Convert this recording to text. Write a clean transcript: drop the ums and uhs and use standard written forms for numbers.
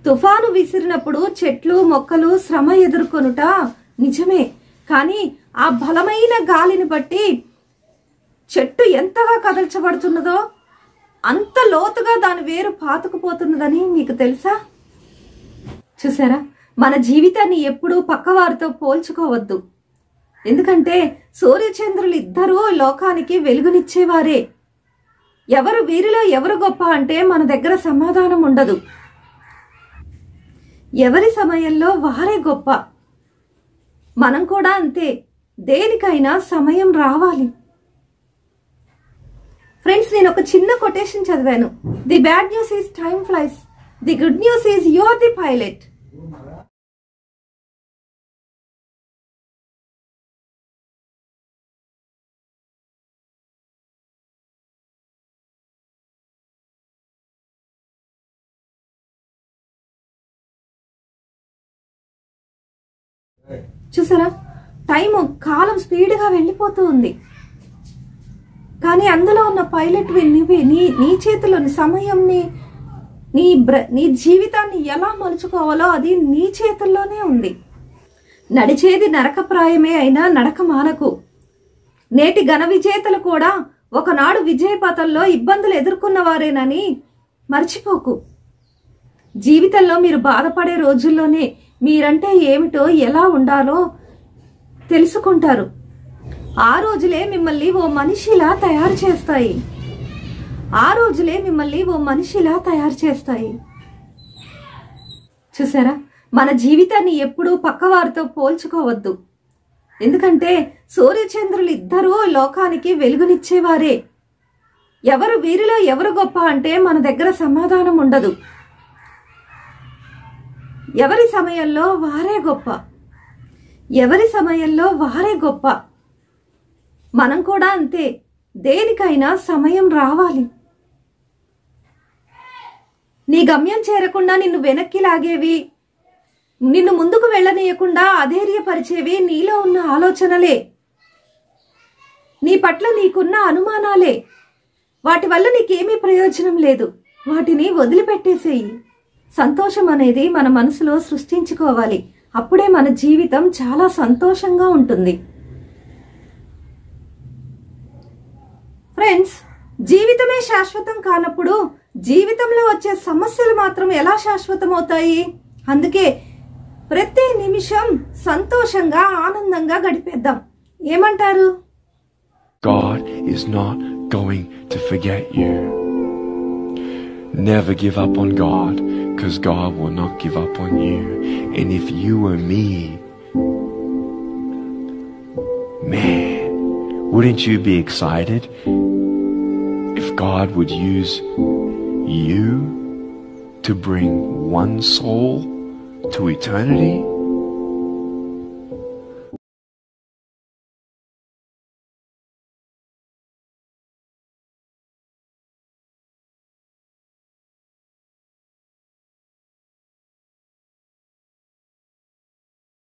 తుఫాను విసిరినప్పుడు చెట్లు మొక్కలు శ్రమ ఎదుర్కొనుట నిజమే. కానీ ఆ బలమైన గాలిని బట్టి చెట్టు ఎంతగా కదల్చబడుతున్నదో అంత లోతుగా దాని వేరు పాతుకుపోతున్నదని మీకు తెలుసా? చూసారా? మన జీవితాన్ని ఎప్పుడూ పక్కవారితో పోల్చుకోవద్దు. ఎందుకంటే సూర్యచంద్రులు ఇద్దరూ లోకానికి వెలుగునిచ్చేవారే. ఎవరు వీరిలో ఎవరు గొప్ప అంటే మన దగ్గర సమాధానం ఉండదు. ఎవరి సమయంలో వారే గొప్ప. మనం కూడా అంతే. దేనికైనా సమయం రావాలి. ఫ్రెండ్స్, నేను ఒక చిన్న కొటేషన్ చదివాను. The bad news is time flies, the good news is you are the pilot. చూసారా? టైము కాలం స్పీడ్గా వెళ్ళిపోతూ ఉంది. కానీ అందులో ఉన్న పైలట్ నీ చేతిలోని సమయంని నీ జీవితాన్ని ఎలా మలుచుకోవాలో అది నీ చేతుల్లోనే ఉంది. నడిచేది నరకప్రాయమే అయినా నడక మానకు. నేటి ఘన విజేతలు కూడా ఒకనాడు విజయపథంలో ఇబ్బందులు ఎదుర్కొన్నవారేనని మర్చిపోకు. జీవితంలో మీరు బాధపడే రోజుల్లోనే మీరంటే ఏమిటో ఎలా ఉండాలో తెలుసుకుంటారు. ఆ రోజులే మిమ్మల్ని ఓ మనిషిలా తయారు చేస్తాయి. చూసారా? మన జీవితాన్ని ఎప్పుడూ పక్కవారితో పోల్చుకోవద్దు. ఎందుకంటే సూర్యచంద్రులు ఇద్దరూ లోకానికి వెలుగునిచ్చేవారే. ఎవరు వీరిలో ఎవరు గొప్ప అంటే మన దగ్గర సమాధానం ఉండదు. ఎవరి సమయంలో వారే గొప్ప. మనం కూడా అంతే. దేనికైనా సమయం రావాలి. నీ గమ్యం చేరకుండా నిన్ను వెనక్కి లాగేవి, నిన్ను ముందుకు వెళ్ళనీయకుండా అధైర్యపరిచేవి నీలో ఉన్న ఆలోచనలే, నీ పట్ల నీకున్న అనుమానాలే. వాటి వల్ల నీకేమీ ప్రయోజనం లేదు. వాటిని వదిలిపెట్టేసేయి. సంతోషం అనేది మన మనసులో సృష్టించుకోవాలి. అప్పుడే మన జీవితం చాలా సంతోషంగా ఉంటుంది. ఫ్రెండ్స్, జీవితమే శాశ్వతం కానప్పుడు జీవితంలో వచ్చే సమస్యలు మాత్రం ఎలా శాశ్వతం అవుతాయి? అందుకే ప్రతి నిమిషం సంతోషంగా ఆనందంగా గడిపేద్దాం. ఏమంటారు? God is not going to forget you. Never give up on God, because God will not give up on you. And if you were me, man, wouldn't you be excited if God would use you to bring one soul to eternity?